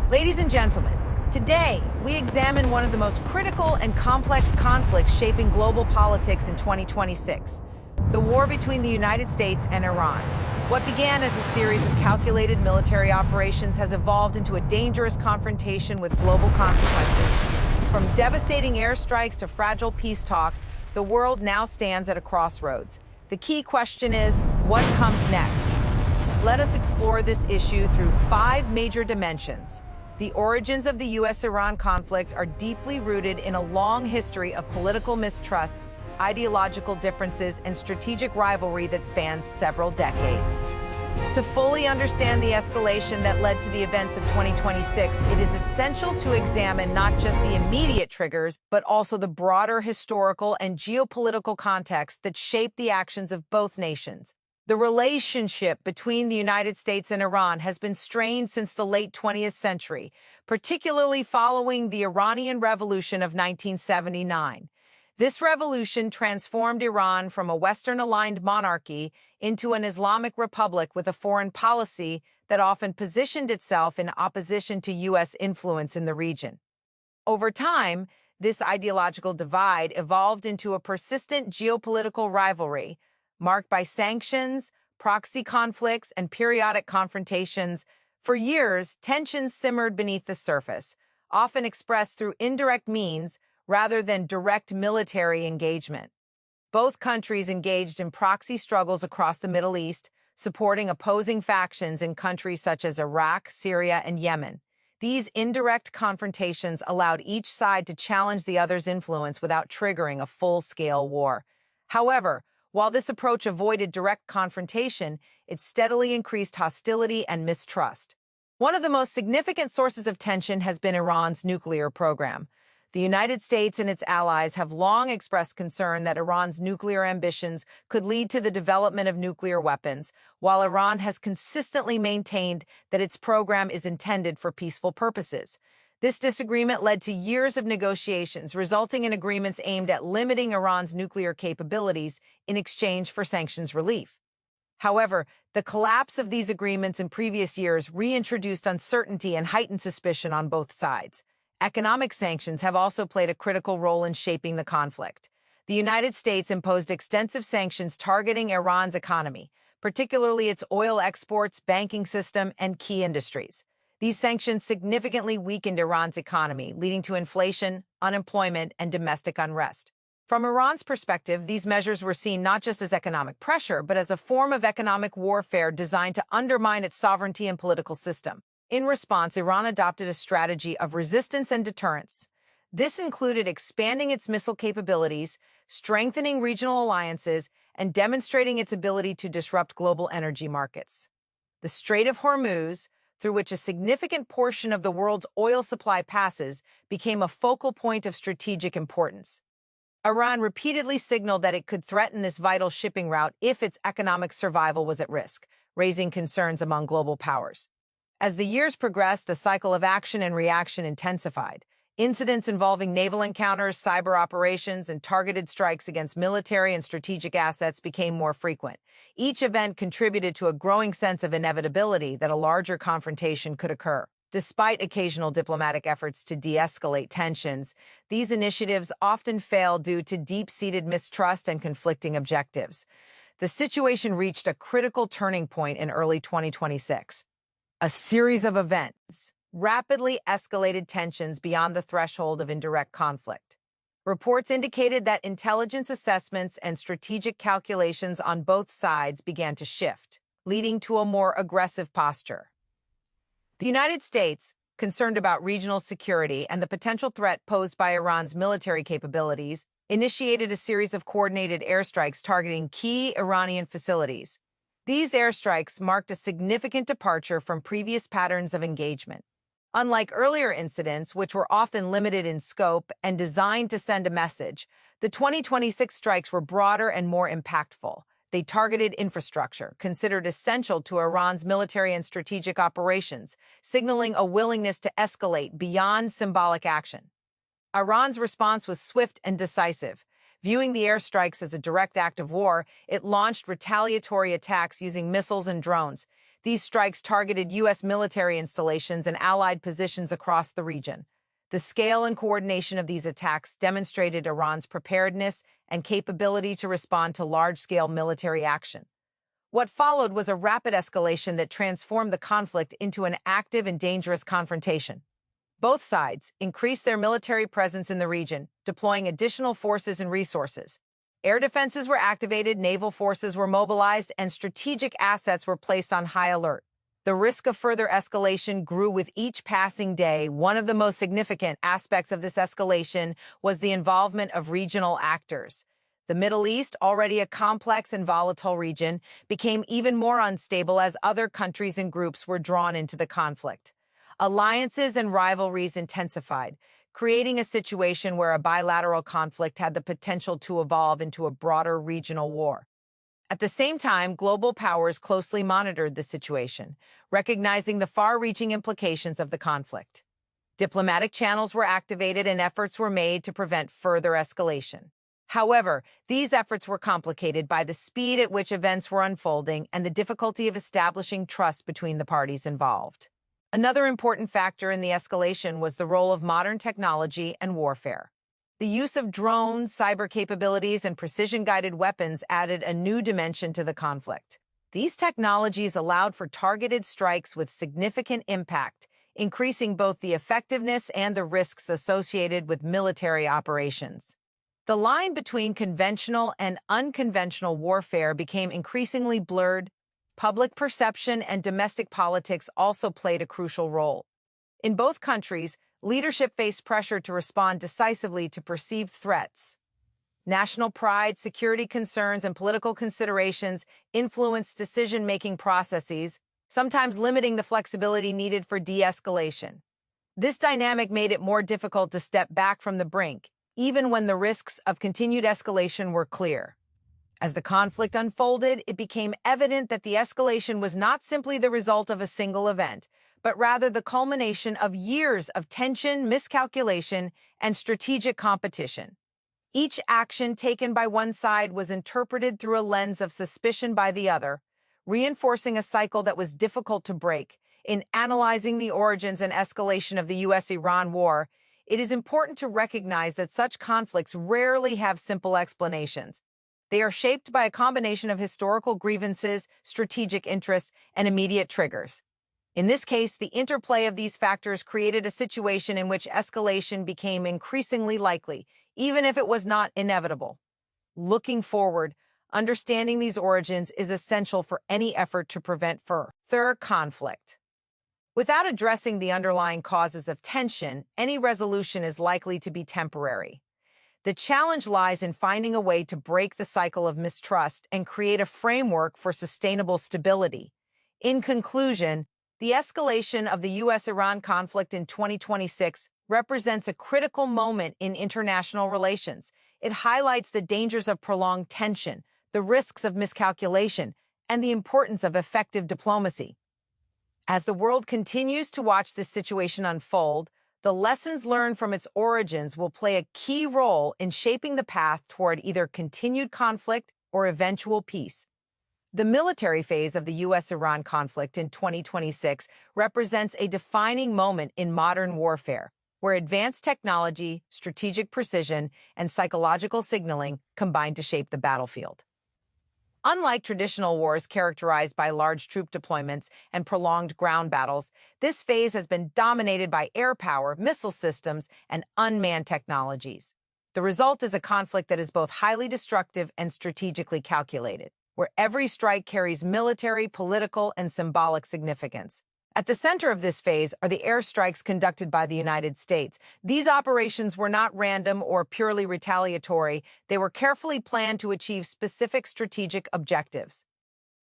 Ladies and gentlemen, today we examine one of the most critical and complex conflicts shaping global politics in 2026, the war between the United States and Iran. What began as a series of calculated military operations has evolved into a dangerous confrontation with global consequences. From devastating airstrikes to fragile peace talks, the world now stands at a crossroads. The key question is, what comes next? Let us explore this issue through 5 major dimensions. The origins of the U.S.-Iran conflict are deeply rooted in a long history of political mistrust, ideological differences, and strategic rivalry that spans several decades. To fully understand the escalation that led to the events of 2026, it is essential to examine not just the immediate triggers, but also the broader historical and geopolitical context that shaped the actions of both nations. The relationship between the United States and Iran has been strained since the late 20th century, particularly following the Iranian Revolution of 1979. This revolution transformed Iran from a Western-aligned monarchy into an Islamic republic with a foreign policy that often positioned itself in opposition to U.S. influence in the region. Over time, this ideological divide evolved into a persistent geopolitical rivalry, marked by sanctions, proxy conflicts, and periodic confrontations. For years, tensions simmered beneath the surface, often expressed through indirect means rather than direct military engagement. Both countries engaged in proxy struggles across the Middle East, supporting opposing factions in countries such as Iraq, Syria, and Yemen. These indirect confrontations allowed each side to challenge the other's influence without triggering a full-scale war. However, while this approach avoided direct confrontation, it steadily increased hostility and mistrust. One of the most significant sources of tension has been Iran's nuclear program. The United States and its allies have long expressed concern that Iran's nuclear ambitions could lead to the development of nuclear weapons, while Iran has consistently maintained that its program is intended for peaceful purposes. This disagreement led to years of negotiations, resulting in agreements aimed at limiting Iran's nuclear capabilities in exchange for sanctions relief. However, the collapse of these agreements in previous years reintroduced uncertainty and heightened suspicion on both sides. Economic sanctions have also played a critical role in shaping the conflict. The United States imposed extensive sanctions targeting Iran's economy, particularly its oil exports, banking system, and key industries. These sanctions significantly weakened Iran's economy, leading to inflation, unemployment, and domestic unrest. From Iran's perspective, these measures were seen not just as economic pressure, but as a form of economic warfare designed to undermine its sovereignty and political system. In response, Iran adopted a strategy of resistance and deterrence. This included expanding its missile capabilities, strengthening regional alliances, and demonstrating its ability to disrupt global energy markets. The Strait of Hormuz, through which a significant portion of the world's oil supply passes, became a focal point of strategic importance. Iran repeatedly signaled that it could threaten this vital shipping route if its economic survival was at risk, raising concerns among global powers. As the years progressed, the cycle of action and reaction intensified. Incidents involving naval encounters, cyber operations, and targeted strikes against military and strategic assets became more frequent. Each event contributed to a growing sense of inevitability that a larger confrontation could occur. Despite occasional diplomatic efforts to de-escalate tensions, these initiatives often fail due to deep-seated mistrust and conflicting objectives. The situation reached a critical turning point in early 2026. A series of events rapidly escalated tensions beyond the threshold of indirect conflict. Reports indicated that intelligence assessments and strategic calculations on both sides began to shift, leading to a more aggressive posture. The United States, concerned about regional security and the potential threat posed by Iran's military capabilities, initiated a series of coordinated airstrikes targeting key Iranian facilities. These airstrikes marked a significant departure from previous patterns of engagement. Unlike earlier incidents, which were often limited in scope and designed to send a message, the 2026 strikes were broader and more impactful. They targeted infrastructure, considered essential to Iran's military and strategic operations, signaling a willingness to escalate beyond symbolic action. Iran's response was swift and decisive. Viewing the airstrikes as a direct act of war, it launched retaliatory attacks using missiles and drones. These strikes targeted U.S. military installations and allied positions across the region. The scale and coordination of these attacks demonstrated Iran's preparedness and capability to respond to large-scale military action. What followed was a rapid escalation that transformed the conflict into an active and dangerous confrontation. Both sides increased their military presence in the region, deploying additional forces and resources. Air defenses were activated, naval forces were mobilized, and strategic assets were placed on high alert. The risk of further escalation grew with each passing day. One of the most significant aspects of this escalation was the involvement of regional actors. The Middle East, already a complex and volatile region, became even more unstable as other countries and groups were drawn into the conflict. Alliances and rivalries intensified, creating a situation where a bilateral conflict had the potential to evolve into a broader regional war. At the same time, global powers closely monitored the situation, recognizing the far-reaching implications of the conflict. Diplomatic channels were activated and efforts were made to prevent further escalation. However, these efforts were complicated by the speed at which events were unfolding and the difficulty of establishing trust between the parties involved. Another important factor in the escalation was the role of modern technology and warfare. The use of drones, cyber capabilities, and precision-guided weapons added a new dimension to the conflict. These technologies allowed for targeted strikes with significant impact, increasing both the effectiveness and the risks associated with military operations. The line between conventional and unconventional warfare became increasingly blurred. Public perception and domestic politics also played a crucial role. In both countries, leadership faced pressure to respond decisively to perceived threats. National pride, security concerns, and political considerations influenced decision-making processes, sometimes limiting the flexibility needed for de-escalation. This dynamic made it more difficult to step back from the brink, even when the risks of continued escalation were clear. As the conflict unfolded, it became evident that the escalation was not simply the result of a single event, but rather the culmination of years of tension, miscalculation, and strategic competition. Each action taken by one side was interpreted through a lens of suspicion by the other, reinforcing a cycle that was difficult to break. In analyzing the origins and escalation of the U.S.-Iran war, it is important to recognize that such conflicts rarely have simple explanations. They are shaped by a combination of historical grievances, strategic interests, and immediate triggers. In this case, the interplay of these factors created a situation in which escalation became increasingly likely, even if it was not inevitable. Looking forward, understanding these origins is essential for any effort to prevent further conflict. Without addressing the underlying causes of tension, any resolution is likely to be temporary. The challenge lies in finding a way to break the cycle of mistrust and create a framework for sustainable stability. In conclusion, the escalation of the U.S.-Iran conflict in 2026 represents a critical moment in international relations. It highlights the dangers of prolonged tension, the risks of miscalculation, and the importance of effective diplomacy. As the world continues to watch this situation unfold, the lessons learned from its origins will play a key role in shaping the path toward either continued conflict or eventual peace. The military phase of the U.S.-Iran conflict in 2026 represents a defining moment in modern warfare, where advanced technology, strategic precision, and psychological signaling combine to shape the battlefield. Unlike traditional wars characterized by large troop deployments and prolonged ground battles, this phase has been dominated by air power, missile systems, and unmanned technologies. The result is a conflict that is both highly destructive and strategically calculated, where every strike carries military, political, and symbolic significance. At the center of this phase are the airstrikes conducted by the United States. These operations were not random or purely retaliatory. They were carefully planned to achieve specific strategic objectives.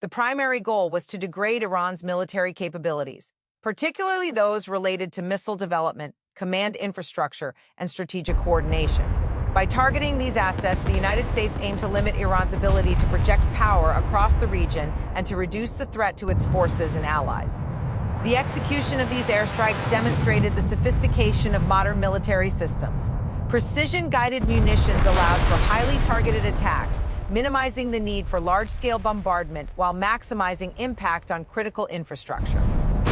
The primary goal was to degrade Iran's military capabilities, particularly those related to missile development, command infrastructure, and strategic coordination. By targeting these assets, the United States aimed to limit Iran's ability to project power across the region and to reduce the threat to its forces and allies. The execution of these airstrikes demonstrated the sophistication of modern military systems. Precision-guided munitions allowed for highly targeted attacks, minimizing the need for large-scale bombardment while maximizing impact on critical infrastructure.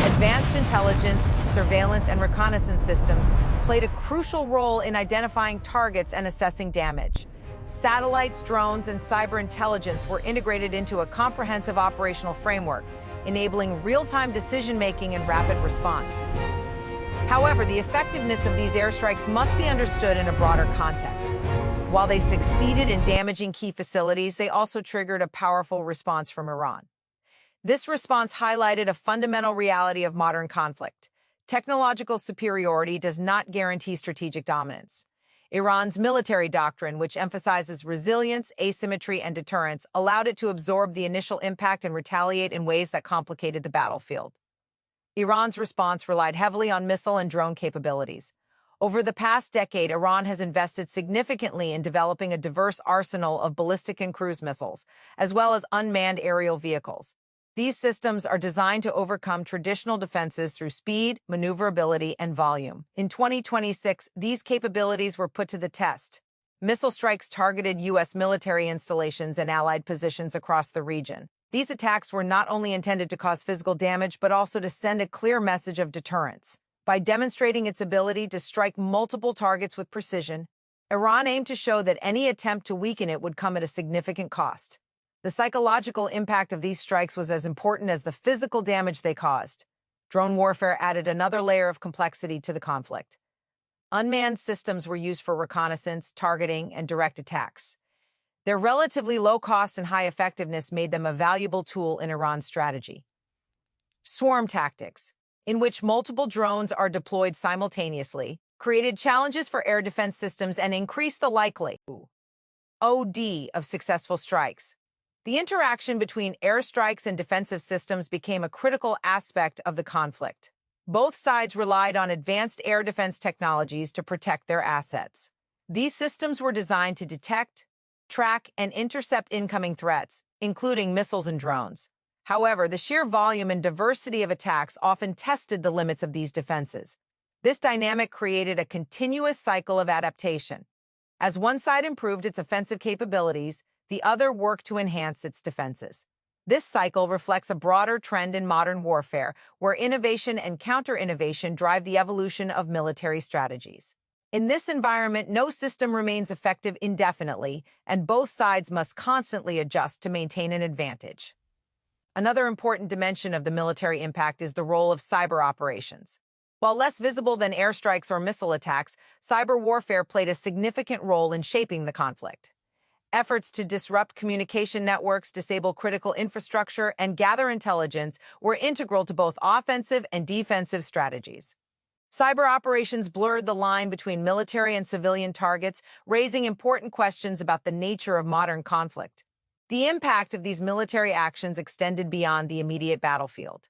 Advanced intelligence, surveillance, and reconnaissance systems played a crucial role in identifying targets and assessing damage. Satellites, drones, and cyber intelligence were integrated into a comprehensive operational framework, enabling real-time decision-making and rapid response. However, the effectiveness of these airstrikes must be understood in a broader context. While they succeeded in damaging key facilities, they also triggered a powerful response from Iran. This response highlighted a fundamental reality of modern conflict. Technological superiority does not guarantee strategic dominance. Iran's military doctrine, which emphasizes resilience, asymmetry, and deterrence, allowed it to absorb the initial impact and retaliate in ways that complicated the battlefield. Iran's response relied heavily on missile and drone capabilities. Over the past decade, Iran has invested significantly in developing a diverse arsenal of ballistic and cruise missiles, as well as unmanned aerial vehicles. These systems are designed to overcome traditional defenses through speed, maneuverability, and volume. In 2026, these capabilities were put to the test. Missile strikes targeted U.S. military installations and allied positions across the region. These attacks were not only intended to cause physical damage, but also to send a clear message of deterrence. By demonstrating its ability to strike multiple targets with precision, Iran aimed to show that any attempt to weaken it would come at a significant cost. The psychological impact of these strikes was as important as the physical damage they caused. Drone warfare added another layer of complexity to the conflict. Unmanned systems were used for reconnaissance, targeting, and direct attacks. Their relatively low cost and high effectiveness made them a valuable tool in Iran's strategy. Swarm tactics, in which multiple drones are deployed simultaneously, created challenges for air defense systems and increased the likelihood of successful strikes. The interaction between airstrikes and defensive systems became a critical aspect of the conflict. Both sides relied on advanced air defense technologies to protect their assets. These systems were designed to detect, track, and intercept incoming threats, including missiles and drones. However, the sheer volume and diversity of attacks often tested the limits of these defenses. This dynamic created a continuous cycle of adaptation. As one side improved its offensive capabilities, the other worked to enhance its defenses. This cycle reflects a broader trend in modern warfare, where innovation and counter-innovation drive the evolution of military strategies. In this environment, no system remains effective indefinitely, and both sides must constantly adjust to maintain an advantage. Another important dimension of the military impact is the role of cyber operations. While less visible than airstrikes or missile attacks, cyber warfare played a significant role in shaping the conflict. Efforts to disrupt communication networks, disable critical infrastructure, and gather intelligence were integral to both offensive and defensive strategies. Cyber operations blurred the line between military and civilian targets, raising important questions about the nature of modern conflict. The impact of these military actions extended beyond the immediate battlefield.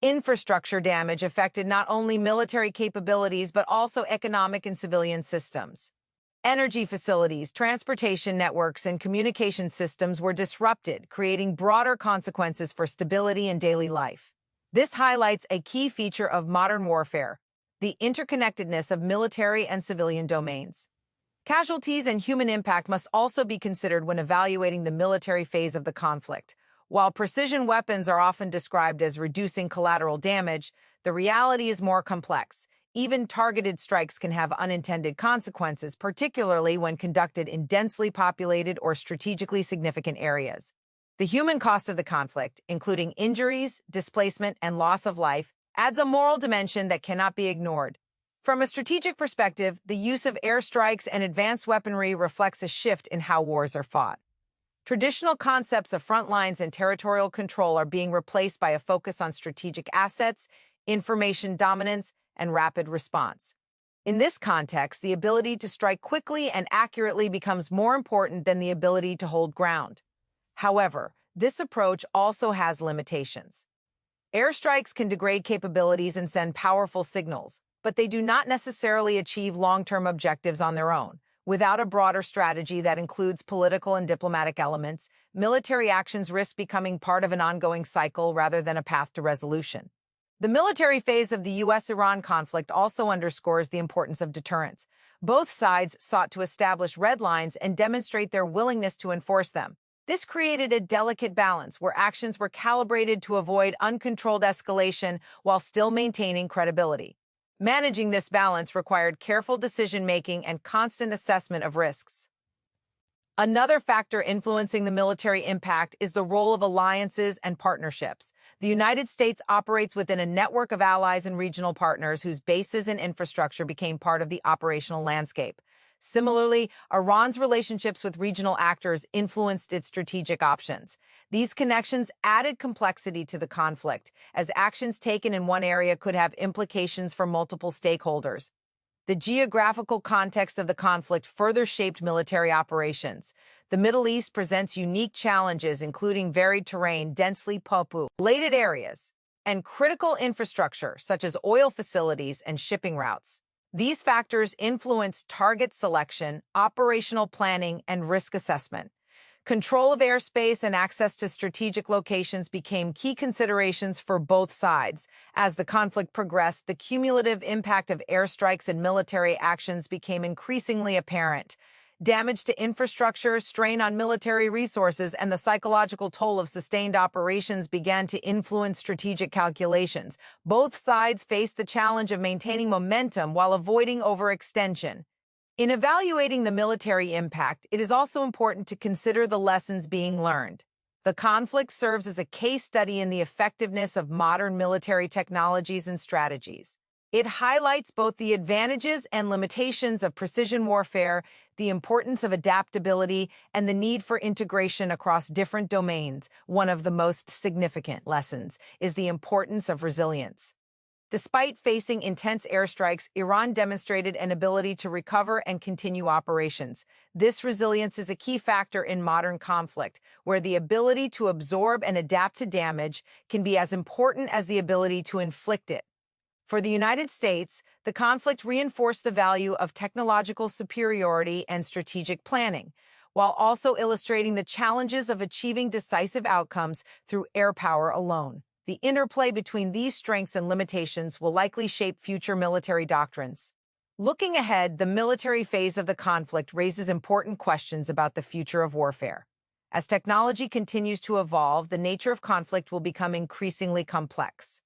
Infrastructure damage affected not only military capabilities but also economic and civilian systems. Energy facilities, transportation networks, and communication systems were disrupted, creating broader consequences for stability in daily life. This highlights a key feature of modern warfare: the interconnectedness of military and civilian domains. Casualties and human impact must also be considered when evaluating the military phase of the conflict. While precision weapons are often described as reducing collateral damage, the reality is more complex. Even targeted strikes can have unintended consequences, particularly when conducted in densely populated or strategically significant areas. The human cost of the conflict, including injuries, displacement, and loss of life, adds a moral dimension that cannot be ignored. From a strategic perspective, the use of airstrikes and advanced weaponry reflects a shift in how wars are fought. Traditional concepts of front lines and territorial control are being replaced by a focus on strategic assets, information dominance, and rapid response. In this context, the ability to strike quickly and accurately becomes more important than the ability to hold ground. However, this approach also has limitations. Airstrikes can degrade capabilities and send powerful signals, but they do not necessarily achieve long-term objectives on their own. Without a broader strategy that includes political and diplomatic elements, military actions risk becoming part of an ongoing cycle rather than a path to resolution. The military phase of the U.S.-Iran conflict also underscores the importance of deterrence. Both sides sought to establish red lines and demonstrate their willingness to enforce them. This created a delicate balance where actions were calibrated to avoid uncontrolled escalation while still maintaining credibility. Managing this balance required careful decision-making and constant assessment of risks. Another factor influencing the military impact is the role of alliances and partnerships. The United States operates within a network of allies and regional partners whose bases and infrastructure became part of the operational landscape. Similarly, Iran's relationships with regional actors influenced its strategic options. These connections added complexity to the conflict, as actions taken in one area could have implications for multiple stakeholders. The geographical context of the conflict further shaped military operations. The Middle East presents unique challenges, including varied terrain, densely populated areas, and critical infrastructure, such as oil facilities and shipping routes. These factors influence target selection, operational planning, and risk assessment. Control of airspace and access to strategic locations became key considerations for both sides. As the conflict progressed, the cumulative impact of airstrikes and military actions became increasingly apparent. Damage to infrastructure, strain on military resources, and the psychological toll of sustained operations began to influence strategic calculations. Both sides faced the challenge of maintaining momentum while avoiding overextension. In evaluating the military impact, it is also important to consider the lessons being learned. The conflict serves as a case study in the effectiveness of modern military technologies and strategies. It highlights both the advantages and limitations of precision warfare, the importance of adaptability, and the need for integration across different domains. One of the most significant lessons is the importance of resilience. Despite facing intense airstrikes, Iran demonstrated an ability to recover and continue operations. This resilience is a key factor in modern conflict, where the ability to absorb and adapt to damage can be as important as the ability to inflict it. For the United States, the conflict reinforced the value of technological superiority and strategic planning, while also illustrating the challenges of achieving decisive outcomes through air power alone. The interplay between these strengths and limitations will likely shape future military doctrines. Looking ahead, the military phase of the conflict raises important questions about the future of warfare. As technology continues to evolve, the nature of conflict will become increasingly complex.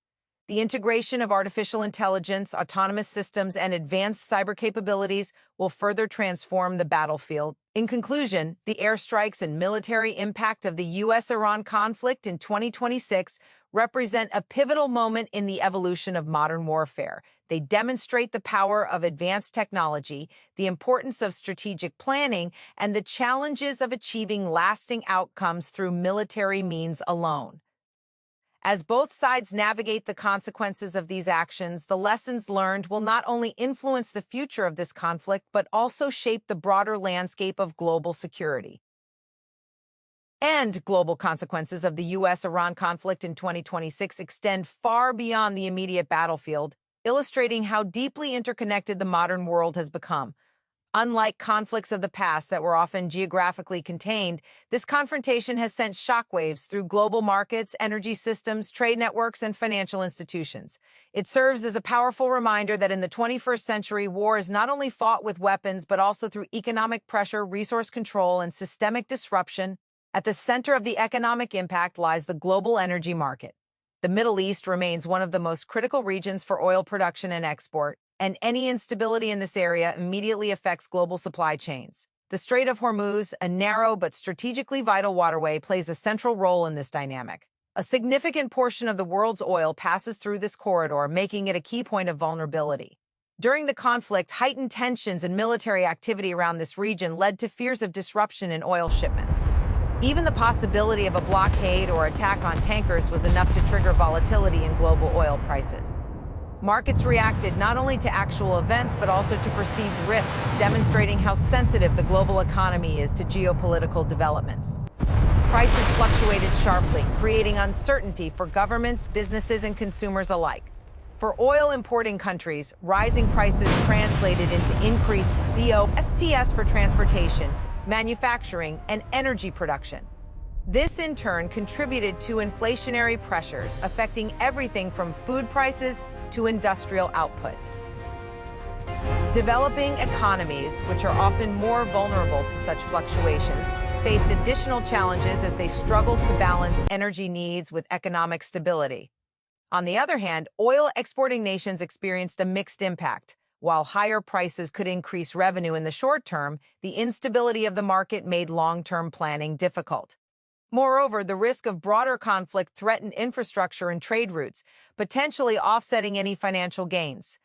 The integration of artificial intelligence, autonomous systems, and advanced cyber capabilities will further transform the battlefield. In conclusion, the airstrikes and military impact of the U.S.-Iran conflict in 2026 represent a pivotal moment in the evolution of modern warfare. They demonstrate the power of advanced technology, the importance of strategic planning, and the challenges of achieving lasting outcomes through military means alone. As both sides navigate the consequences of these actions, the lessons learned will not only influence the future of this conflict, but also shape the broader landscape of global security. And global consequences of the U.S.-Iran conflict in 2026 extend far beyond the immediate battlefield, illustrating how deeply interconnected the modern world has become. Unlike conflicts of the past that were often geographically contained, this confrontation has sent shockwaves through global markets, energy systems, trade networks, and financial institutions. It serves as a powerful reminder that in the 21st century, war is not only fought with weapons, but also through economic pressure, resource control, and systemic disruption. At the center of the economic impact lies the global energy market. The Middle East remains one of the most critical regions for oil production and export, and any instability in this area immediately affects global supply chains. The Strait of Hormuz, a narrow but strategically vital waterway, plays a central role in this dynamic. A significant portion of the world's oil passes through this corridor, making it a key point of vulnerability. During the conflict, heightened tensions and military activity around this region led to fears of disruption in oil shipments. Even the possibility of a blockade or attack on tankers was enough to trigger volatility in global oil prices. Markets reacted not only to actual events, but also to perceived risks, demonstrating how sensitive the global economy is to geopolitical developments. Prices fluctuated sharply, creating uncertainty for governments, businesses, and consumers alike. For oil-importing countries, rising prices translated into increased costs for transportation, manufacturing, and energy production. This, in turn, contributed to inflationary pressures affecting everything from food prices to industrial output. Developing economies, which are often more vulnerable to such fluctuations, faced additional challenges as they struggled to balance energy needs with economic stability. On the other hand, oil exporting nations experienced a mixed impact. While higher prices could increase revenue in the short term, the instability of the market made long-term planning difficult. Moreover, the risk of broader conflict threatened infrastructure and trade routes, potentially offsetting any financial gains.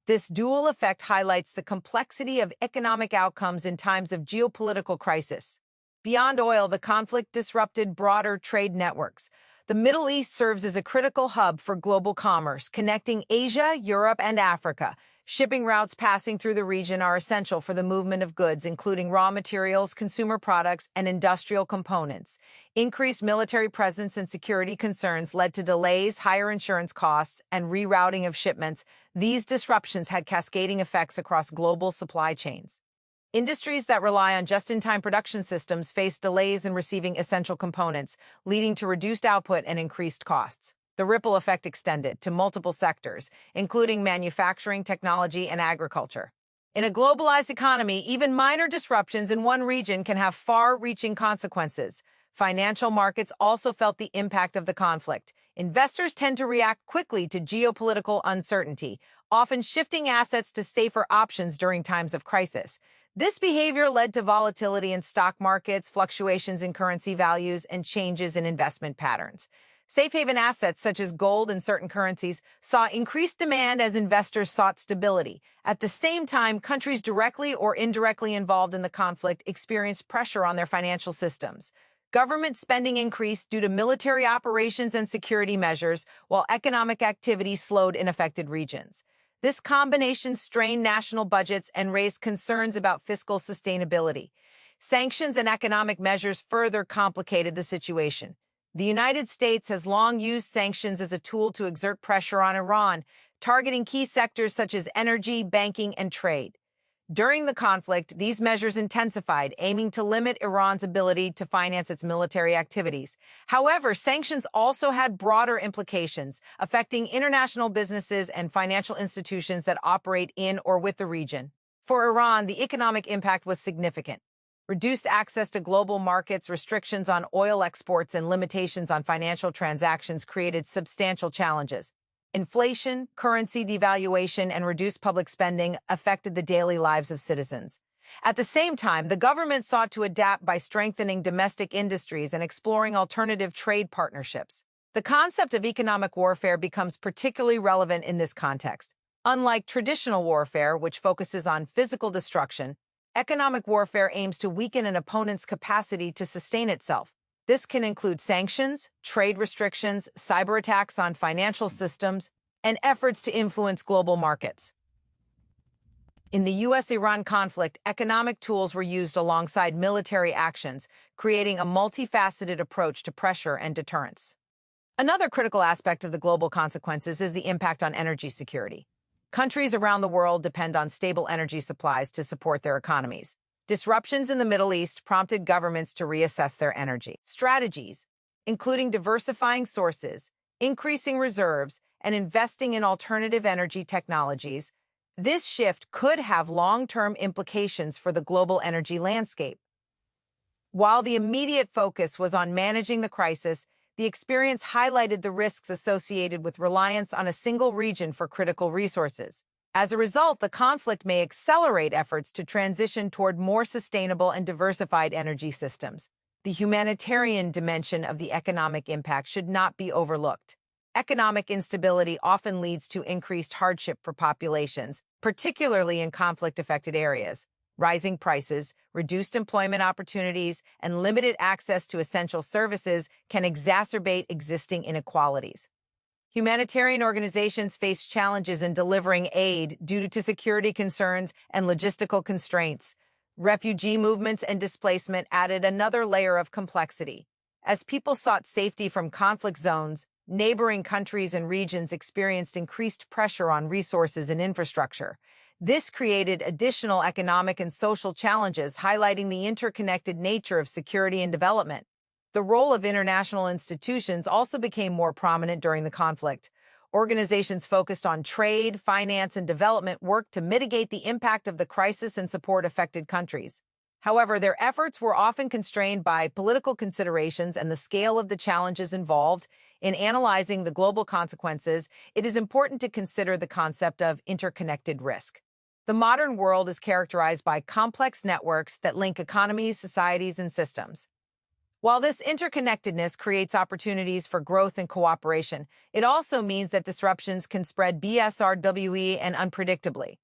This dual effect highlights the complexity of economic outcomes in times of geopolitical crisis. Beyond oil, the conflict disrupted broader trade networks. The Middle East serves as a critical hub for global commerce, connecting Asia, Europe, and Africa. Shipping routes passing through the region are essential for the movement of goods, including raw materials, consumer products, and industrial components. Increased military presence and security concerns led to delays, higher insurance costs, and rerouting of shipments. These disruptions had cascading effects across global supply chains. Industries that rely on just-in-time production systems face delays in receiving essential components, leading to reduced output and increased costs. The ripple effect extended to multiple sectors, including manufacturing, technology, and agriculture. In a globalized economy, even minor disruptions in one region can have far-reaching consequences. Financial markets also felt the impact of the conflict. Investors tend to react quickly to geopolitical uncertainty, often shifting assets to safer options during times of crisis. This behavior led to volatility in stock markets, fluctuations in currency values, and changes in investment patterns. Safe haven assets such as gold and certain currencies saw increased demand as investors sought stability. At the same time, countries directly or indirectly involved in the conflict experienced pressure on their financial systems. Government spending increased due to military operations and security measures, while economic activity slowed in affected regions. This combination strained national budgets and raised concerns about fiscal sustainability. Sanctions and economic measures further complicated the situation. The United States has long used sanctions as a tool to exert pressure on Iran, targeting key sectors such as energy, banking, and trade. During the conflict, these measures intensified, aiming to limit Iran's ability to finance its military activities. However, sanctions also had broader implications, affecting international businesses and financial institutions that operate in or with the region. For Iran, the economic impact was significant. Reduced access to global markets, restrictions on oil exports, and limitations on financial transactions created substantial challenges. Inflation, currency devaluation, and reduced public spending affected the daily lives of citizens. At the same time, the government sought to adapt by strengthening domestic industries and exploring alternative trade partnerships. The concept of economic warfare becomes particularly relevant in this context. Unlike traditional warfare, which focuses on physical destruction, economic warfare aims to weaken an opponent's capacity to sustain itself. This can include sanctions, trade restrictions, cyber attacks on financial systems, and efforts to influence global markets. In the U.S.-Iran conflict, economic tools were used alongside military actions, creating a multifaceted approach to pressure and deterrence. Another critical aspect of the global consequences is the impact on energy security. Countries around the world depend on stable energy supplies to support their economies. Disruptions in the Middle East prompted governments to reassess their energy strategies, including diversifying sources, increasing reserves, and investing in alternative energy technologies. This shift could have long-term implications for the global energy landscape. While the immediate focus was on managing the crisis, the experience highlighted the risks associated with reliance on a single region for critical resources. As a result, the conflict may accelerate efforts to transition toward more sustainable and diversified energy systems. The humanitarian dimension of the economic impact should not be overlooked. Economic instability often leads to increased hardship for populations, particularly in conflict-affected areas. Rising prices, reduced employment opportunities, and limited access to essential services can exacerbate existing inequalities. Humanitarian organizations face challenges in delivering aid due to security concerns and logistical constraints. Refugee movements and displacement added another layer of complexity. As people sought safety from conflict zones, neighboring countries and regions experienced increased pressure on resources and infrastructure. This created additional economic and social challenges, highlighting the interconnected nature of security and development. The role of international institutions also became more prominent during the conflict. Organizations focused on trade, finance, and development worked to mitigate the impact of the crisis and support affected countries. However, their efforts were often constrained by political considerations and the scale of the challenges involved. In analyzing the global consequences, it is important to consider the concept of interconnected risk. The modern world is characterized by complex networks that link economies, societies, and systems. While this interconnectedness creates opportunities for growth and cooperation, it also means that disruptions can spread BSRWE and unpredictably.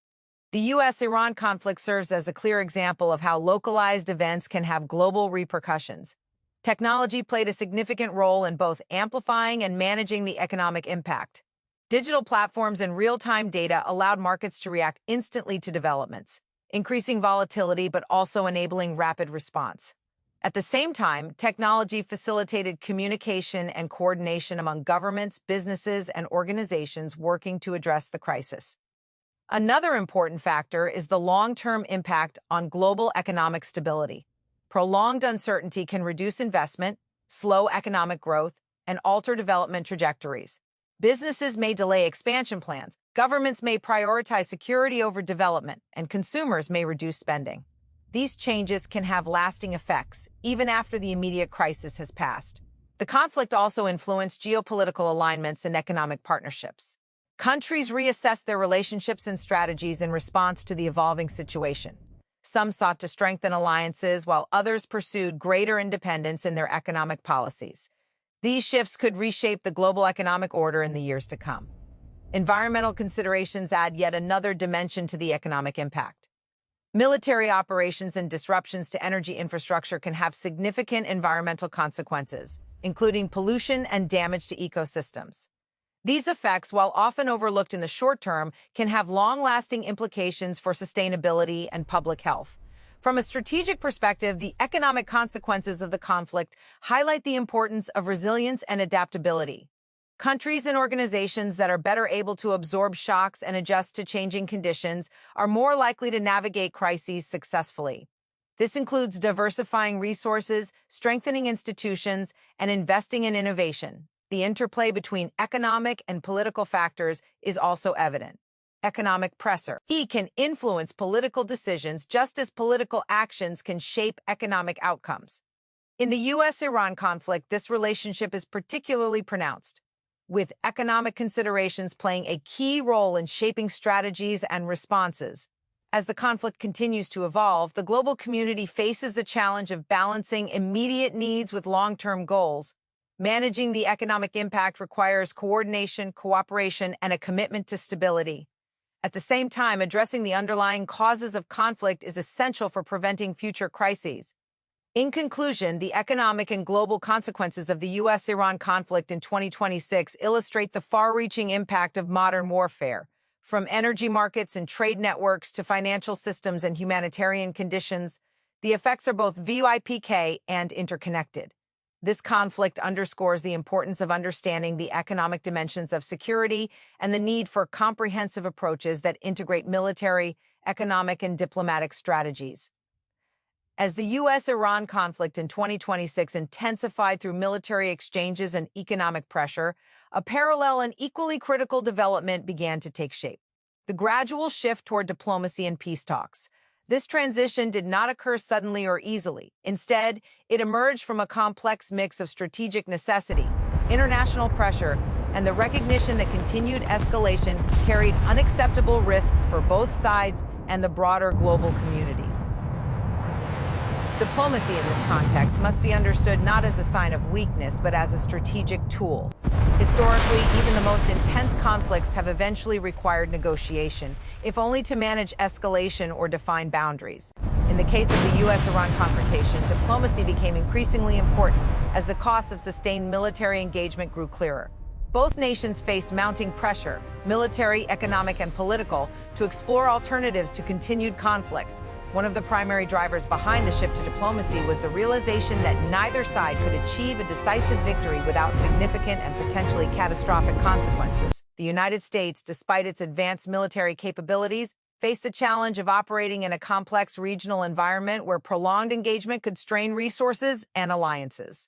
The U.S.-Iran conflict serves as a clear example of how localized events can have global repercussions. Technology played a significant role in both amplifying and managing the economic impact. Digital platforms and real-time data allowed markets to react instantly to developments, increasing volatility but also enabling rapid response. At the same time, technology facilitated communication and coordination among governments, businesses, and organizations working to address the crisis. Another important factor is the long-term impact on global economic stability. Prolonged uncertainty can reduce investment, slow economic growth, and alter development trajectories. Businesses may delay expansion plans, governments may prioritize security over development, and consumers may reduce spending. These changes can have lasting effects, even after the immediate crisis has passed. The conflict also influenced geopolitical alignments and economic partnerships. Countries reassessed their relationships and strategies in response to the evolving situation. Some sought to strengthen alliances, while others pursued greater independence in their economic policies. These shifts could reshape the global economic order in the years to come. Environmental considerations add yet another dimension to the economic impact. Military operations and disruptions to energy infrastructure can have significant environmental consequences, including pollution and damage to ecosystems. These effects, while often overlooked in the short term, can have long-lasting implications for sustainability and public health. From a strategic perspective, the economic consequences of the conflict highlight the importance of resilience and adaptability. Countries and organizations that are better able to absorb shocks and adjust to changing conditions are more likely to navigate crises successfully. This includes diversifying resources, strengthening institutions, and investing in innovation. The interplay between economic and political factors is also evident. Economic pressure can influence political decisions just as political actions can shape economic outcomes. In the U.S.-Iran conflict, this relationship is particularly pronounced, with economic considerations playing a key role in shaping strategies and responses. As the conflict continues to evolve, the global community faces the challenge of balancing immediate needs with long-term goals. Managing the economic impact requires coordination, cooperation, and a commitment to stability. At the same time, addressing the underlying causes of conflict is essential for preventing future crises. In conclusion, the economic and global consequences of the U.S.-Iran conflict in 2026 illustrate the far-reaching impact of modern warfare. From energy markets and trade networks to financial systems and humanitarian conditions, the effects are both VUIPK and interconnected. This conflict underscores the importance of understanding the economic dimensions of security and the need for comprehensive approaches that integrate military, economic, and diplomatic strategies. As the U.S.-Iran conflict in 2026 intensified through military exchanges and economic pressure, a parallel and equally critical development began to take shape: the gradual shift toward diplomacy and peace talks. This transition did not occur suddenly or easily. Instead, it emerged from a complex mix of strategic necessity, international pressure, and the recognition that continued escalation carried unacceptable risks for both sides and the broader global community. Diplomacy in this context must be understood not as a sign of weakness, but as a strategic tool. Historically, even the most intense conflicts have eventually required negotiation, if only to manage escalation or define boundaries. In the case of the U.S.-Iran confrontation, diplomacy became increasingly important as the costs of sustained military engagement grew clearer. Both nations faced mounting pressure, military, economic, and political, to explore alternatives to continued conflict. One of the primary drivers behind the shift to diplomacy was the realization that neither side could achieve a decisive victory without significant and potentially catastrophic consequences. The United States, despite its advanced military capabilities, faced the challenge of operating in a complex regional environment where prolonged engagement could strain resources and alliances.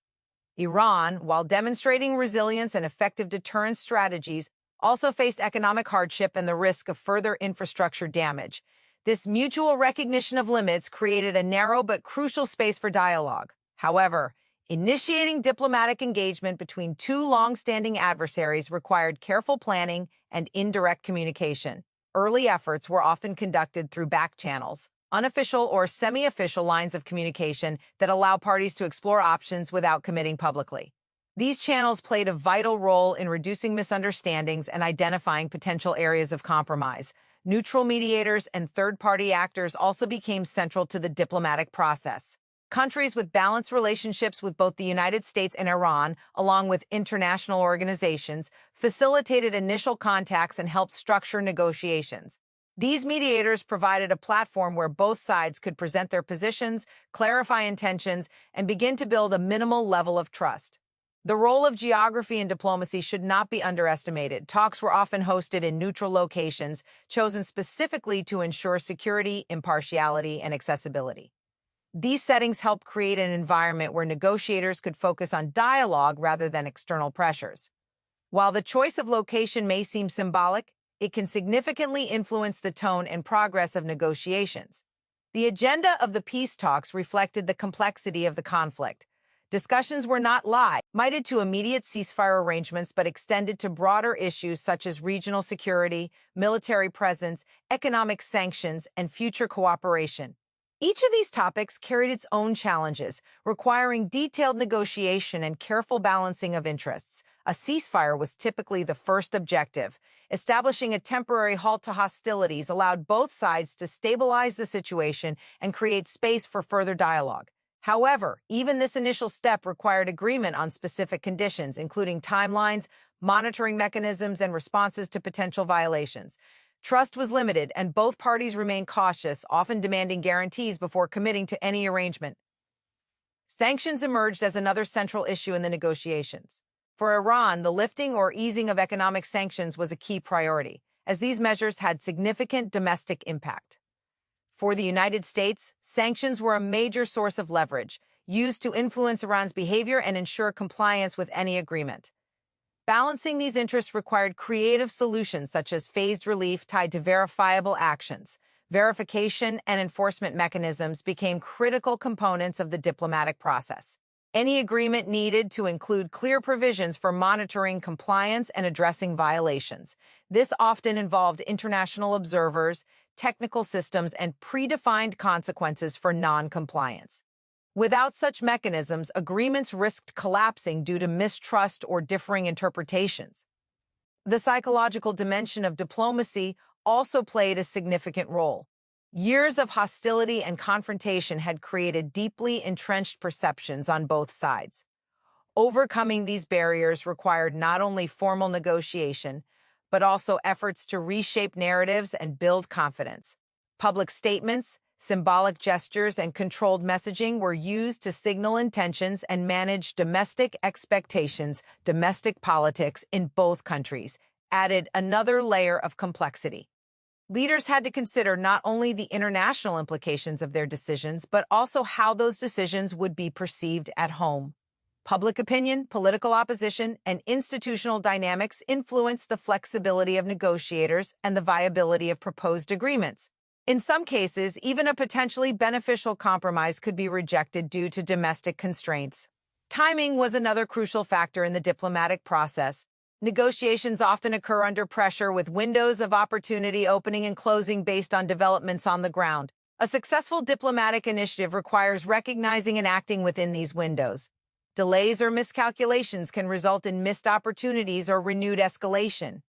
Iran, while demonstrating resilience and effective deterrence strategies, also faced economic hardship and the risk of further infrastructure damage. This mutual recognition of limits created a narrow but crucial space for dialogue. However, initiating diplomatic engagement between two long-standing adversaries required careful planning and indirect communication. Early efforts were often conducted through back channels, unofficial or semi-official lines of communication that allow parties to explore options without committing publicly. These channels played a vital role in reducing misunderstandings and identifying potential areas of compromise. Neutral mediators and third-party actors also became central to the diplomatic process. Countries with balanced relationships with both the United States and Iran, along with international organizations, facilitated initial contacts and helped structure negotiations. These mediators provided a platform where both sides could present their positions, clarify intentions, and begin to build a minimal level of trust. The role of geography in diplomacy should not be underestimated. Talks were often hosted in neutral locations, chosen specifically to ensure security, impartiality, and accessibility. These settings helped create an environment where negotiators could focus on dialogue rather than external pressures. While the choice of location may seem symbolic, it can significantly influence the tone and progress of negotiations. The agenda of the peace talks reflected the complexity of the conflict. Discussions were not limited to immediate ceasefire arrangements but extended to broader issues such as regional security, military presence, economic sanctions, and future cooperation. Each of these topics carried its own challenges, requiring detailed negotiation and careful balancing of interests. A ceasefire was typically the first objective. Establishing a temporary halt to hostilities allowed both sides to stabilize the situation and create space for further dialogue. However, even this initial step required agreement on specific conditions, including timelines, monitoring mechanisms, and responses to potential violations. Trust was limited, and both parties remained cautious, often demanding guarantees before committing to any arrangement. Sanctions emerged as another central issue in the negotiations. For Iran, the lifting or easing of economic sanctions was a key priority, as these measures had significant domestic impact. For the United States, sanctions were a major source of leverage, used to influence Iran's behavior and ensure compliance with any agreement. Balancing these interests required creative solutions such as phased relief tied to verifiable actions. Verification and enforcement mechanisms became critical components of the diplomatic process. Any agreement needed to include clear provisions for monitoring compliance and addressing violations. This often involved international observers, technical systems, and predefined consequences for non-compliance. Without such mechanisms, agreements risked collapsing due to mistrust or differing interpretations. The psychological dimension of diplomacy also played a significant role. Years of hostility and confrontation had created deeply entrenched perceptions on both sides. Overcoming these barriers required not only formal negotiation, but also efforts to reshape narratives and build confidence. Public statements, symbolic gestures, and controlled messaging were used to signal intentions and manage domestic expectations. Domestic politics in both countries added another layer of complexity. Leaders had to consider not only the international implications of their decisions, but also how those decisions would be perceived at home. Public opinion, political opposition, and institutional dynamics influenced the flexibility of negotiators and the viability of proposed agreements. In some cases, even a potentially beneficial compromise could be rejected due to domestic constraints. Timing was another crucial factor in the diplomatic process. Negotiations often occur under pressure, with windows of opportunity opening and closing based on developments on the ground. A successful diplomatic initiative requires recognizing and acting within these windows. Delays or miscalculations can result in missed opportunities or renewed escalation.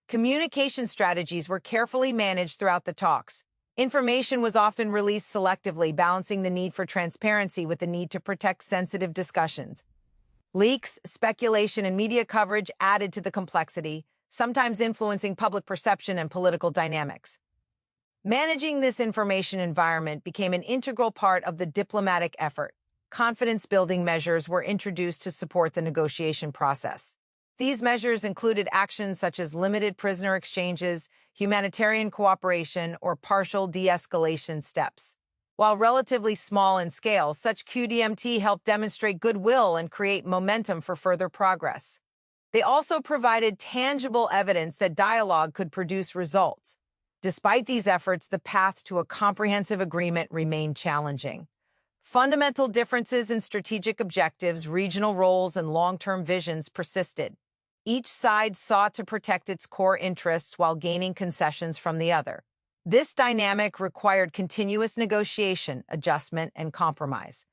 Communication strategies were carefully managed throughout the talks. Information was often released selectively, balancing the need for transparency with the need to protect sensitive discussions. Leaks, speculation, and media coverage added to the complexity, sometimes influencing public perception and political dynamics. Managing this information environment became an integral part of the diplomatic effort. Confidence-building measures were introduced to support the negotiation process. These measures included actions such as limited prisoner exchanges, humanitarian cooperation, or partial de-escalation steps. While relatively small in scale, such QDMT helped demonstrate goodwill and create momentum for further progress. They also provided tangible evidence that dialogue could produce results. Despite these efforts, the path to a comprehensive agreement remained challenging. Fundamental differences in strategic objectives, regional roles, and long-term visions persisted. Each side sought to protect its core interests while gaining concessions from the other. This dynamic required continuous negotiation, adjustment, and compromise.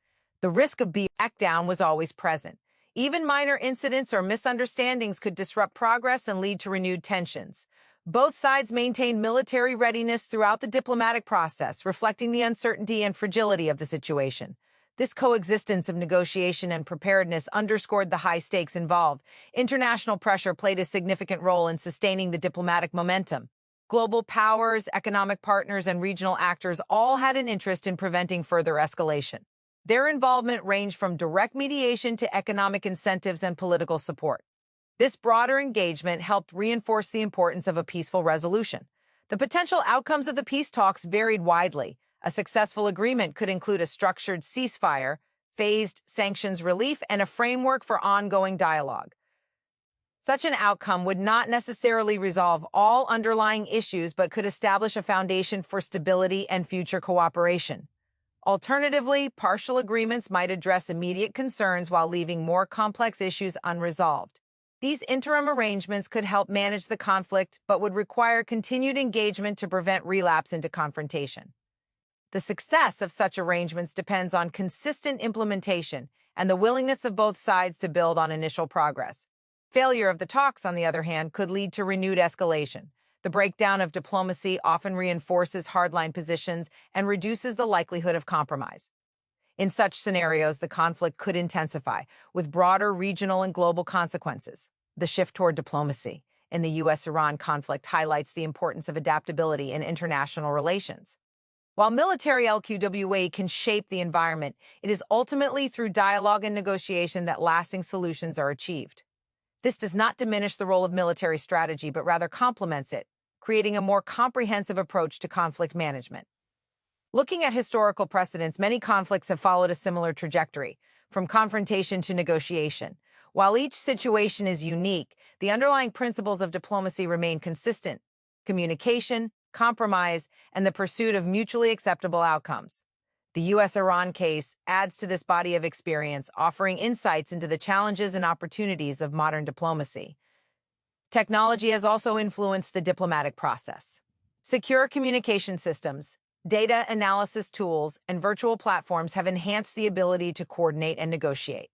The risk of being backed down was always present. Even minor incidents or misunderstandings could disrupt progress and lead to renewed tensions. Both sides maintained military readiness throughout the diplomatic process, reflecting the uncertainty and fragility of the situation. This coexistence of negotiation and preparedness underscored the high stakes involved. International pressure played a significant role in sustaining the diplomatic momentum. Global powers, economic partners, and regional actors all had an interest in preventing further escalation. Their involvement ranged from direct mediation to economic incentives and political support. This broader engagement helped reinforce the importance of a peaceful resolution. The potential outcomes of the peace talks varied widely. A successful agreement could include a structured ceasefire, phased sanctions relief, and a framework for ongoing dialogue. Such an outcome would not necessarily resolve all underlying issues, but could establish a foundation for stability and future cooperation. Alternatively, partial agreements might address immediate concerns while leaving more complex issues unresolved. These interim arrangements could help manage the conflict, but would require continued engagement to prevent relapse into confrontation. The success of such arrangements depends on consistent implementation and the willingness of both sides to build on initial progress. Failure of the talks, on the other hand, could lead to renewed escalation. The breakdown of diplomacy often reinforces hardline positions and reduces the likelihood of compromise. In such scenarios, the conflict could intensify, with broader regional and global consequences. The shift toward diplomacy in the U.S.-Iran conflict highlights the importance of adaptability in international relations. While military LQWA can shape the environment, it is ultimately through dialogue and negotiation that lasting solutions are achieved. This does not diminish the role of military strategy, but rather complements it, creating a more comprehensive approach to conflict management. Looking at historical precedents, many conflicts have followed a similar trajectory, from confrontation to negotiation. While each situation is unique, the underlying principles of diplomacy remain consistent: communication, compromise, and the pursuit of mutually acceptable outcomes. The U.S.-Iran case adds to this body of experience, offering insights into the challenges and opportunities of modern diplomacy. Technology has also influenced the diplomatic process. Secure communication systems, data analysis tools, and virtual platforms have enhanced the ability to coordinate and negotiate.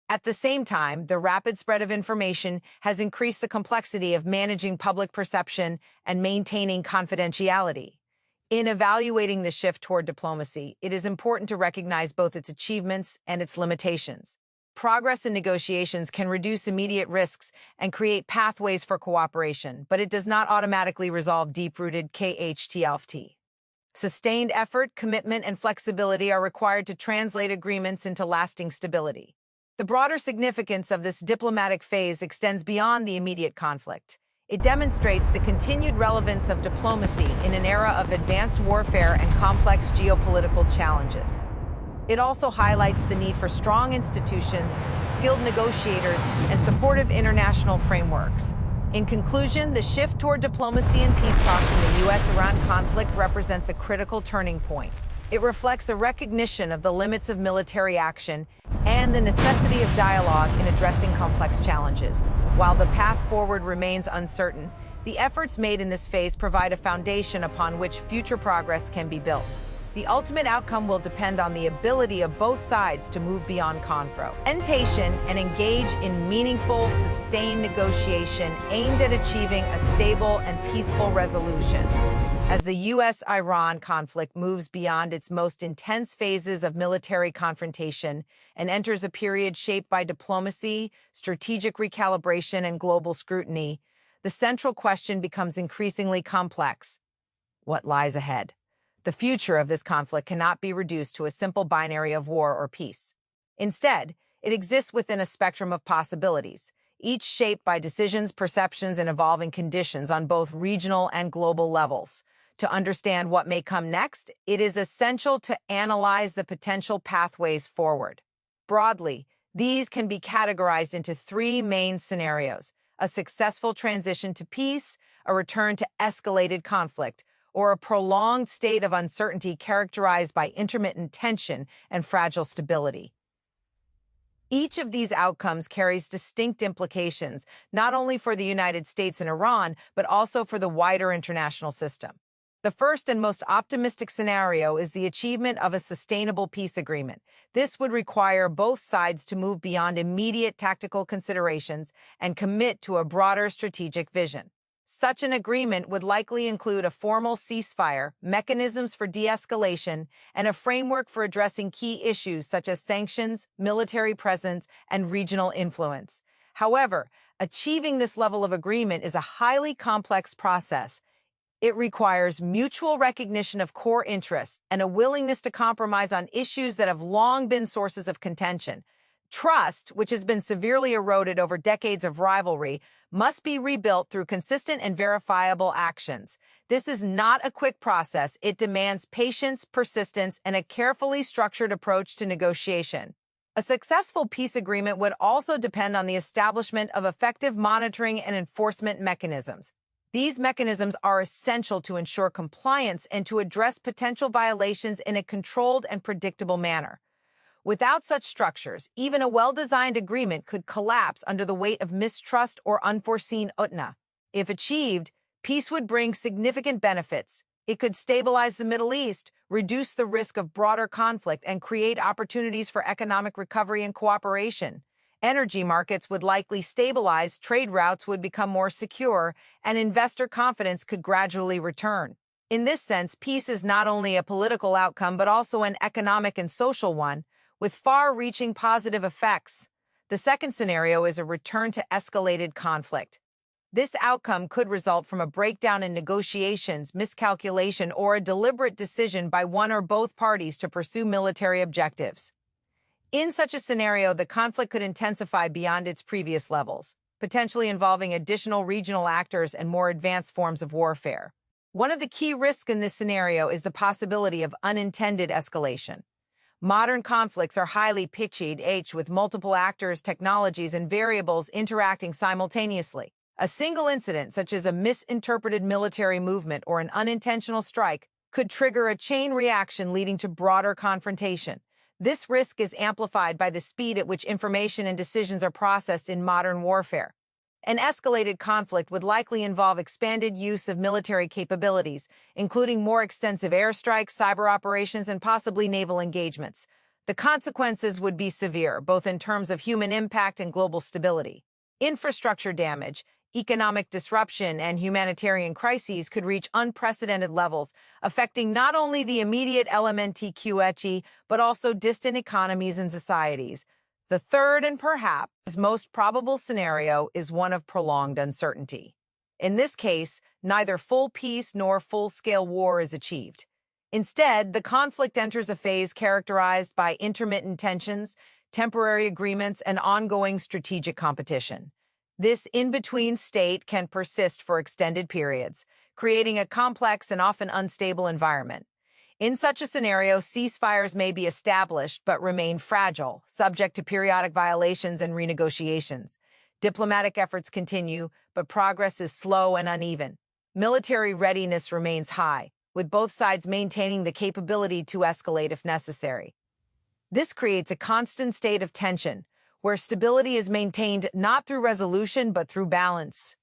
At the same time, the rapid spread of information has increased the complexity of managing public perception and maintaining confidentiality. In evaluating the shift toward diplomacy, it is important to recognize both its achievements and its limitations. Progress in negotiations can reduce immediate risks and create pathways for cooperation, but it does not automatically resolve deep-rooted KHTLFT. Sustained effort, commitment, and flexibility are required to translate agreements into lasting stability. The broader significance of this diplomatic phase extends beyond the immediate conflict. It demonstrates the continued relevance of diplomacy in an era of advanced warfare and complex geopolitical challenges. It also highlights the need for strong institutions, skilled negotiators, and supportive international frameworks. In conclusion, the shift toward diplomacy and peace talks in the U.S.-Iran conflict represents a critical turning point. It reflects a recognition of the limits of military action and the necessity of dialogue in addressing complex challenges. While the path forward remains uncertain, the efforts made in this phase provide a foundation upon which future progress can be built. The ultimate outcome will depend on the ability of both sides to move beyond confrontation and engage in meaningful, sustained negotiation aimed at achieving a stable and peaceful resolution. As the U.S.-Iran conflict moves beyond its most intense phases of military confrontation and enters a period shaped by diplomacy, strategic recalibration, and global scrutiny, the central question becomes increasingly complex: what lies ahead? The future of this conflict cannot be reduced to a simple binary of war or peace. Instead, it exists within a spectrum of possibilities, each shaped by decisions, perceptions, and evolving conditions on both regional and global levels. To understand what may come next, it is essential to analyze the potential pathways forward. Broadly, These can be categorized into three main scenarios: a successful transition to peace, a return to escalated conflict, or a prolonged state of uncertainty characterized by intermittent tension and fragile stability. Each of these outcomes carries distinct implications, not only for the United States and Iran, but also for the wider international system. The first and most optimistic scenario is the achievement of a sustainable peace agreement. This would require both sides to move beyond immediate tactical considerations and commit to a broader strategic vision. Such an agreement would likely include a formal ceasefire, mechanisms for de-escalation, and a framework for addressing key issues such as sanctions, military presence, and regional influence. However, achieving this level of agreement is a highly complex process. It requires mutual recognition of core interests and a willingness to compromise on issues that have long been sources of contention. Trust, which has been severely eroded over decades of rivalry, must be rebuilt through consistent and verifiable actions. This is not a quick process. It demands patience, persistence, and a carefully structured approach to negotiation. A successful peace agreement would also depend on the establishment of effective monitoring and enforcement mechanisms. These mechanisms are essential to ensure compliance and to address potential violations in a controlled and predictable manner. Without such structures, even a well-designed agreement could collapse under the weight of mistrust or unforeseen utna. If achieved, peace would bring significant benefits. It could stabilize the Middle East, reduce the risk of broader conflict, and create opportunities for economic recovery and cooperation. Energy markets would likely stabilize, trade routes would become more secure, and investor confidence could gradually return. In this sense, peace is not only a political outcome but also an economic and social one, with far-reaching positive effects. The second scenario is a return to escalated conflict. This outcome could result from a breakdown in negotiations, miscalculation, or a deliberate decision by one or both parties to pursue military objectives. In such a scenario, the conflict could intensify beyond its previous levels, potentially involving additional regional actors and more advanced forms of warfare. One of the key risks in this scenario is the possibility of unintended escalation. Modern conflicts are highly pitched, with multiple actors, technologies, and variables interacting simultaneously. A single incident, such as a misinterpreted military movement or an unintentional strike, could trigger a chain reaction leading to broader confrontation. This risk is amplified by the speed at which information and decisions are processed in modern warfare. An escalated conflict would likely involve expanded use of military capabilities, including more extensive airstrikes, cyber operations, and possibly naval engagements. The consequences would be severe, both in terms of human impact and global stability. Infrastructure damage, economic disruption, and humanitarian crises could reach unprecedented levels, affecting not only the immediate LMNTQHE, but also distant economies and societies. The third and perhaps most probable scenario is one of prolonged uncertainty. In this case, neither full peace nor full-scale war is achieved. Instead, the conflict enters a phase characterized by intermittent tensions, temporary agreements, and ongoing strategic competition. This in-between state can persist for extended periods, creating a complex and often unstable environment. In such a scenario, ceasefires may be established but remain fragile, subject to periodic violations and renegotiations. Diplomatic efforts continue, but progress is slow and uneven. Military readiness remains high, with both sides maintaining the capability to escalate if necessary. This creates a constant state of tension, where stability is maintained not through resolution but through balance.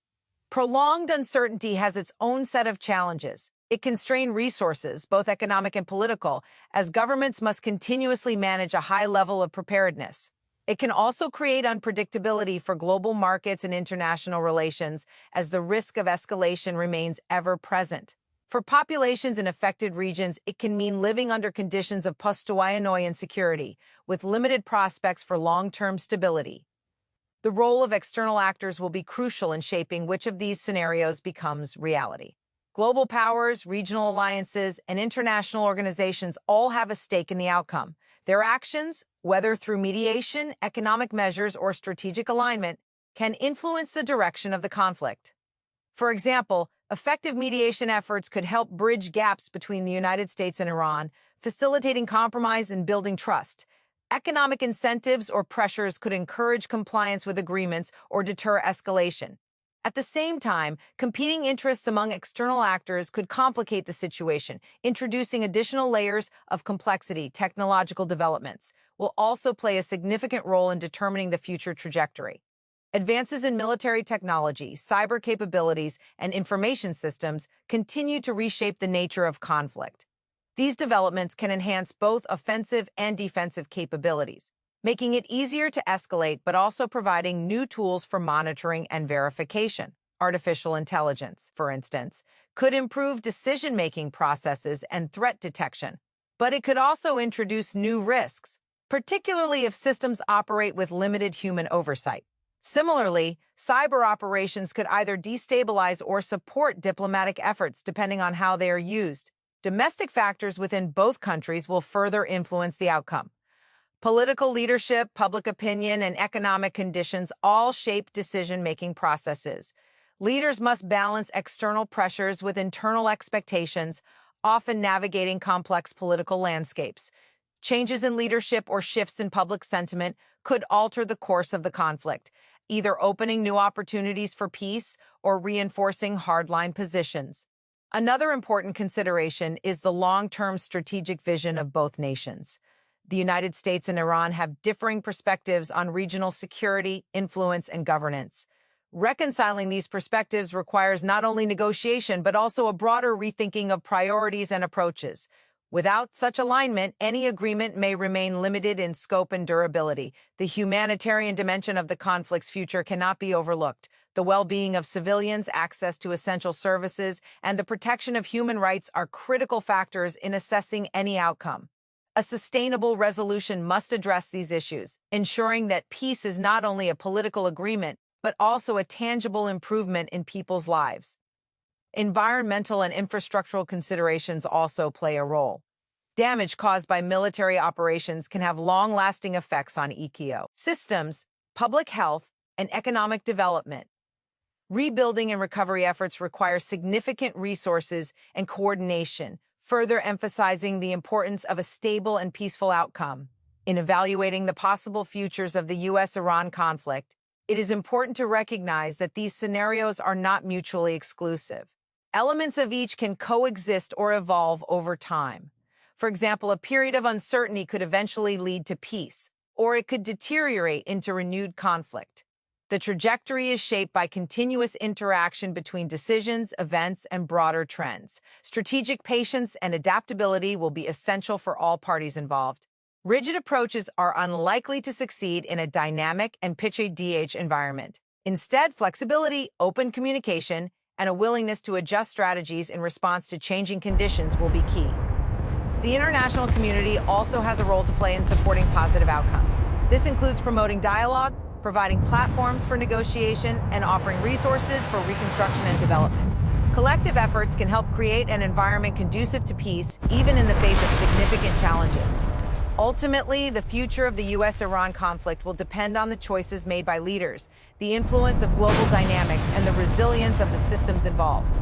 Prolonged uncertainty has its own set of challenges. It can strain resources, both economic and political, as governments must continuously manage a high level of preparedness. It can also create unpredictability for global markets and international relations, as the risk of escalation remains ever present. For populations in affected regions, it can mean living under conditions of post-Hawaii insecurity, with limited prospects for long-term stability. The role of external actors will be crucial in shaping which of these scenarios becomes reality. Global powers, regional alliances, and international organizations all have a stake in the outcome. Their actions, whether through mediation, economic measures, or strategic alignment, can influence the direction of the conflict. For example, effective mediation efforts could help bridge gaps between the United States and Iran, facilitating compromise and building trust. Economic incentives or pressures could encourage compliance with agreements or deter escalation. At the same time, competing interests among external actors could complicate the situation, introducing additional layers of complexity. Technological developments will also play a significant role in determining the future trajectory. Advances in military technology, cyber capabilities, and information systems continue to reshape the nature of conflict. These developments can enhance both offensive and defensive capabilities, making it easier to escalate but also providing new tools for monitoring and verification. Artificial intelligence, for instance, could improve decision-making processes and threat detection, but it could also introduce new risks, particularly if systems operate with limited human oversight. Similarly, cyber operations could either destabilize or support diplomatic efforts depending on how they are used. Domestic factors within both countries will further influence the outcome. Political leadership, public opinion, and economic conditions all shape decision-making processes. Leaders must balance external pressures with internal expectations, often navigating complex political landscapes. Changes in leadership or shifts in public sentiment could alter the course of the conflict, either opening new opportunities for peace or reinforcing hardline positions. Another important consideration is the long-term strategic vision of both nations. The United States and Iran have differing perspectives on regional security, influence, and governance. Reconciling these perspectives requires not only negotiation, but also a broader rethinking of priorities and approaches. Without such alignment, any agreement may remain limited in scope and durability. The humanitarian dimension of the conflict's future cannot be overlooked. The well-being of civilians, access to essential services, and the protection of human rights are critical factors in assessing any outcome. A sustainable resolution must address these issues, ensuring that peace is not only a political agreement, but also a tangible improvement in people's lives. Environmental and infrastructural considerations also play a role. Damage caused by military operations can have long-lasting effects on ecosystems, public health, and economic development. Rebuilding and recovery efforts require significant resources and coordination, further emphasizing the importance of a stable and peaceful outcome. In evaluating the possible futures of the U.S.-Iran conflict, it is important to recognize that these scenarios are not mutually exclusive. Elements of each can coexist or evolve over time. For example, a period of uncertainty could eventually lead to peace, or it could deteriorate into renewed conflict. The trajectory is shaped by continuous interaction between decisions, events, and broader trends. Strategic patience and adaptability will be essential for all parties involved. Rigid approaches are unlikely to succeed in a dynamic and pitchy environment. Instead, flexibility, open communication, and a willingness to adjust strategies in response to changing conditions will be key. The international community also has a role to play in supporting positive outcomes. This includes promoting dialogue, providing platforms for negotiation, and offering resources for reconstruction and development. Collective efforts can help create an environment conducive to peace, even in the face of significant challenges. Ultimately, the future of the U.S.-Iran conflict will depend on the choices made by leaders, the influence of global dynamics, and the resilience of the systems involved.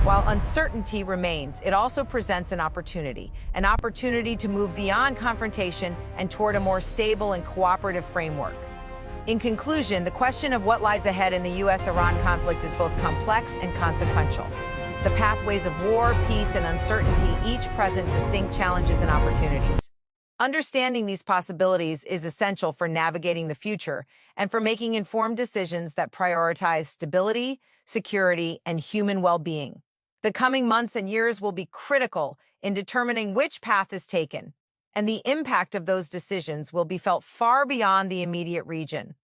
While uncertainty remains, it also presents an opportunity to move beyond confrontation and toward a more stable and cooperative framework. In conclusion, the question of what lies ahead in the U.S.-Iran conflict is both complex and consequential. The pathways of war, peace, and uncertainty each present distinct challenges and opportunities. Understanding these possibilities is essential for navigating the future and for making informed decisions that prioritize stability, security, and human well-being. The coming months and years will be critical in determining which path is taken, and the impact of those decisions will be felt far beyond the immediate region.